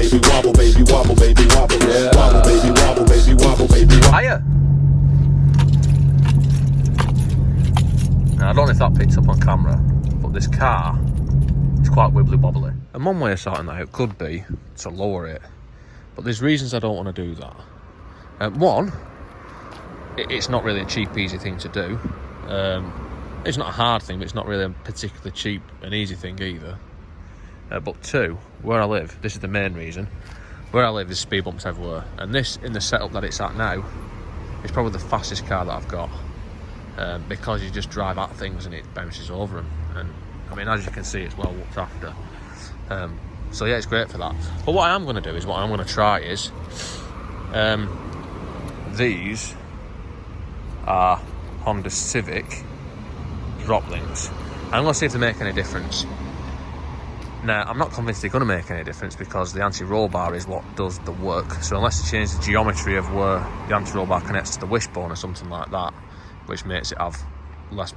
baby, wobble, baby, wobble, baby, wobble, yeah. Wobble, baby, wobble, baby, wobble, baby, wobble. Hiya. Now, I don't know if that picked up on camera, but this car is quite wibbly wobbly. And one way of sorting that out could be to lower it, but there's reasons I don't want to do that. One, it's not really a cheap, easy thing to do. It's not a hard thing, but it's not really a particularly cheap and easy thing either. But two, where I live, this is the main reason, where I live there's speed bumps everywhere, and this, in the setup that it's at now, is probably the fastest car that I've got, because you just drive at things and it bounces over them, and I mean, as you can see, it's well looked after. So yeah, it's great for that. But what I am going to do is, what I'm going to try is, these are Honda Civic drop links. I'm going to see if they make any difference. Now, I'm not convinced they're going to make any difference because the anti-roll bar is what does the work. So unless they change the geometry of where the anti-roll bar connects to the wishbone or something like that, which makes it have less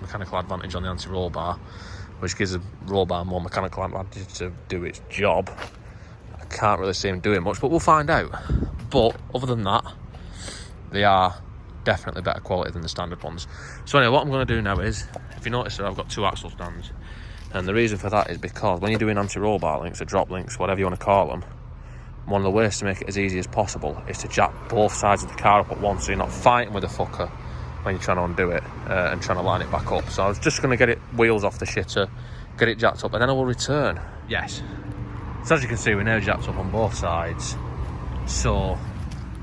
mechanical advantage on the anti-roll bar, which gives the roll bar more mechanical advantage to do its job, I can't really see them doing much, but we'll find out. But other than that, they are definitely better quality than the standard ones. So anyway, what I'm going to do now is, if you notice there, I've got two axle stands, and the reason for that is because when you're doing anti-roll bar links or drop links, whatever you want to call them, one of the ways to make it as easy as possible is to jack both sides of the car up at once, so you're not fighting with the fucker when you're trying to undo it and trying to line it back up. So I was just going to get it wheels off the shitter, get it jacked up, and then I will return. Yes. So as you can see, we're now jacked up on both sides, so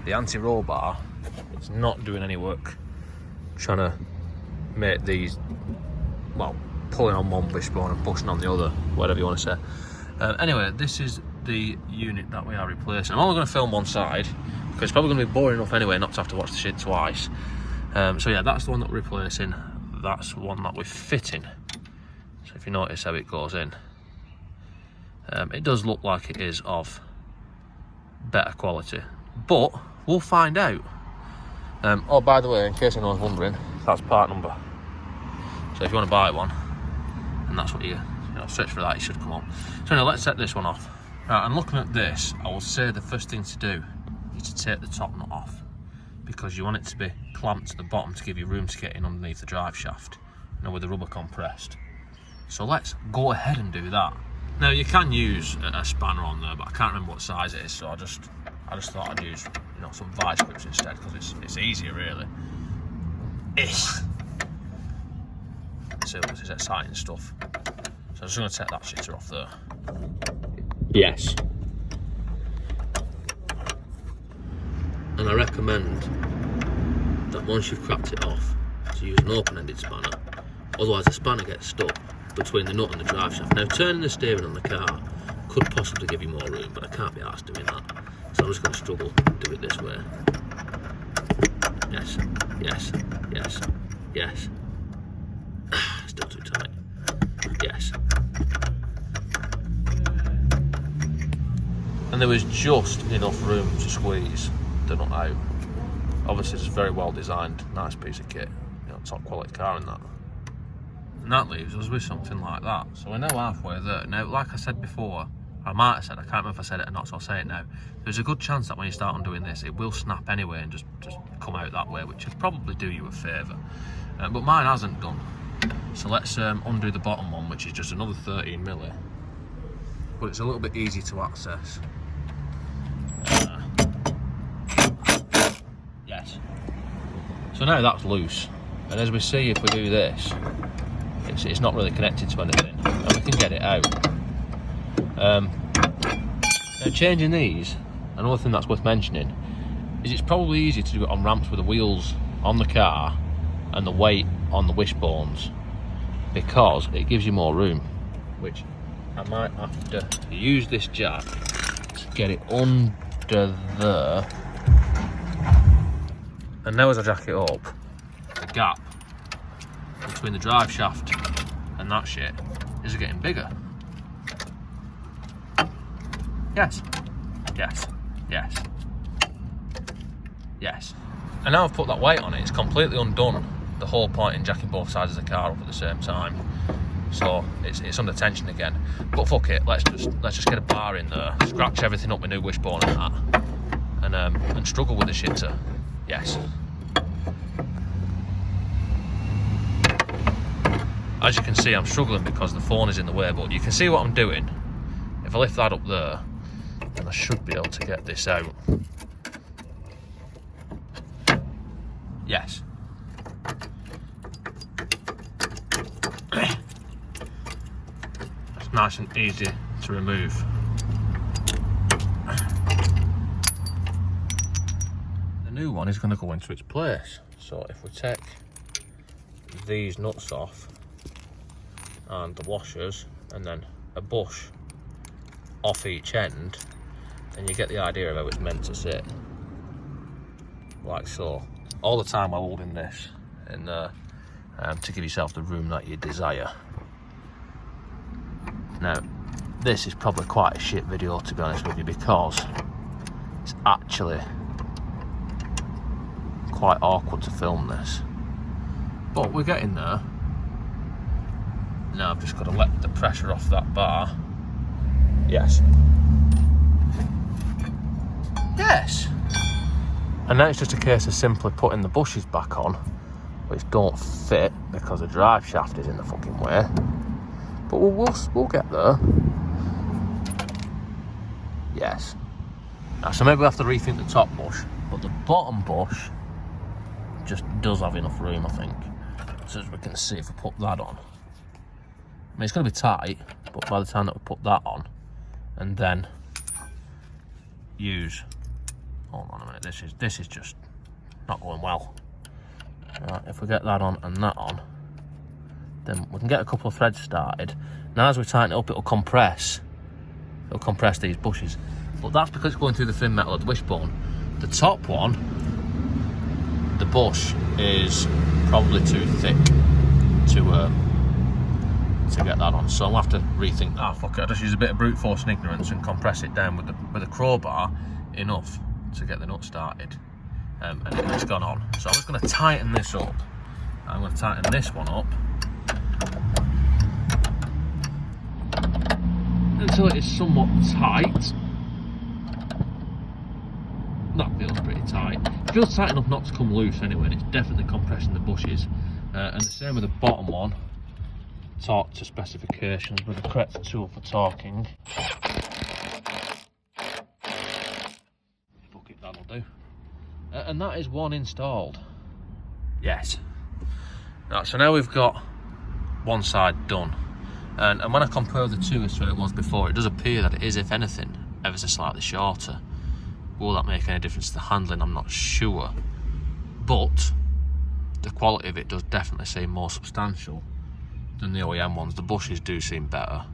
the anti-roll bar, it's not doing any work trying to make these, well, pulling on one wishbone and pushing on the other, whatever you want to say. Anyway, this is the unit that we are replacing. I'm only going to film one side because it's probably going to be boring enough anyway not to have to watch the shit twice. So yeah, that's the one that we're replacing. That's one that we're fitting. So if you notice how it goes in, it does look like it is of better quality, but we'll find out. Oh, by the way, in case anyone's wondering, that's part number. So if you want to buy one, and that's what you search for that, you should come up. So now let's set this one off. Right, and looking at this, I will say the first thing to do is to take the top nut off, because you want it to be clamped to the bottom to give you room to get in underneath the drive shaft, with the rubber compressed. So let's go ahead and do that. Now you can use a spanner on there, but I can't remember what size it is, so I just thought I'd use some vice grips instead, because it's easier really. So this is exciting stuff. So I'm just going to take that shitter off there. Yes. And I recommend that once you've cracked it off, to use an open-ended spanner. Otherwise the spanner gets stuck between the nut and the drive shaft. Now turning the steering on the car could possibly give you more room, but I can't be arsed doing that. So I'm just going to struggle to do it this way. Yes, yes, yes, yes. Still too tight. Yes. And there was just enough room to squeeze the nut out. Obviously it's a very well designed, nice piece of kit. Top quality car in that. And that leaves us with something like that. So we're now halfway there. Now, like I said before, I might have said, I can't remember if I said it or not, so I'll say it now. There's a good chance that when you start undoing this, it will snap anyway and just come out that way, which would probably do you a favour. But mine hasn't done. So let's undo the bottom one, which is just another 13 milli. But it's a little bit easy to access. Yes. So now that's loose. And as we see, if we do this, it's not really connected to anything. And we can get it out. Now changing these, another thing that's worth mentioning, is it's probably easier to do it on ramps with the wheels on the car and the weight on the wishbones, because it gives you more room, which I might have to use this jack to get it under there. And now as I jack it up, the gap between the drive shaft and that shit is getting bigger. Yes, yes, yes, yes. And now I've put that weight on it, it's completely undone the whole point in jacking both sides of the car up at the same time. so it's under tension again. But fuck it, let's just get a bar in there, scratch everything up with new wishbone and that, and struggle with the shitter. Yes. As you can see, I'm struggling because the phone is in the way, but you can see what I'm doing. If I lift that up there, then I should be able to get this out. Yes. It's nice and easy to remove. The new one is going to go into its place. So if we take these nuts off and the washers and then a bush off each end, then you get the idea of how it's meant to sit. Like so. All the time while holding this in there to give yourself the room that you desire. Now, this is probably quite a shit video, to be honest with you, because it's actually quite awkward to film this. But we're getting there. Now I've just got to let the pressure off that bar. Yes. Yes! And now it's just a case of simply putting the bushes back on, which don't fit because the drive shaft is in the fucking way. But we'll get there. Yes. Now, so maybe we'll have to rethink the top bush, but the bottom bush just does have enough room, I think. So as we can see, if we put that on, I mean, it's going to be tight, but by the time that we put that on, and then use, hold on a minute, this is just not going well. Right, if we get that on and that on, then we can get a couple of threads started. Now as we tighten it up, it'll compress these bushes, but that's because it's going through the thin metal of the wishbone. The top one, the bush is probably too thick to get that on, so I'll have to rethink that. Fuck it, I'll just use a bit of brute force and ignorance and compress it down with a crowbar enough to get the nut started, and it's gone on. So I'm just going to tighten this up. I'm going to tighten this one up until it is somewhat tight. That feels pretty tight. It feels tight enough not to come loose anyway, and it's definitely compressing the bushes. And the same with the bottom one. Torque to specifications with the correct tool for torquing. Fuck it, that'll do. And that is one installed. Yes. Right, so now we've got one side done. And when I compare the two as to what it was before, it does appear that it is, if anything, ever so slightly shorter. Will that make any difference to the handling? I'm not sure. But the quality of it does definitely seem more substantial than the OEM ones. The bushes do seem better.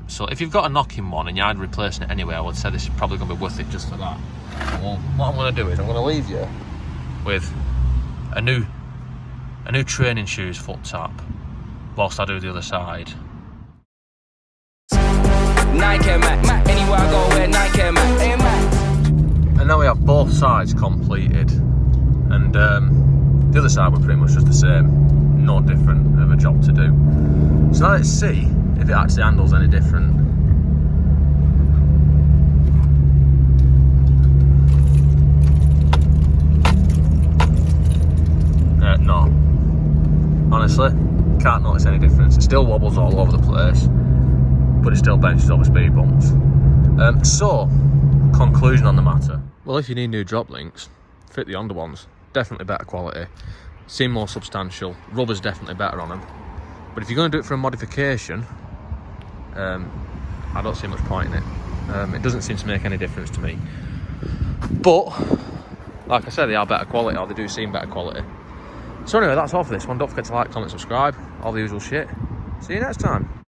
So if you've got a knocking one and you're replacing it anyway, I would say this is probably going to be worth it just for that. Well, what I'm going to do is I'm going to leave you with a new training shoes foot tap whilst I do the other side. Anywhere I go, wear Nike, and now we have both sides completed, and the other side were pretty much just the same, no different of a job to do. So now let's see if it actually handles any different. No, honestly, can't notice any difference. It still wobbles all over the place, but it still bounces over speed bumps. So, conclusion on the matter. Well, if you need new drop links, fit the Honda ones. Definitely better quality. Seem more substantial. Rubber's definitely better on them. But if you're going to do it for a modification, I don't see much point in it. It doesn't seem to make any difference to me. But, like I said, they are better quality, or they do seem better quality. So anyway, that's all for this one. Don't forget to like, comment, subscribe, all the usual shit. See you next time.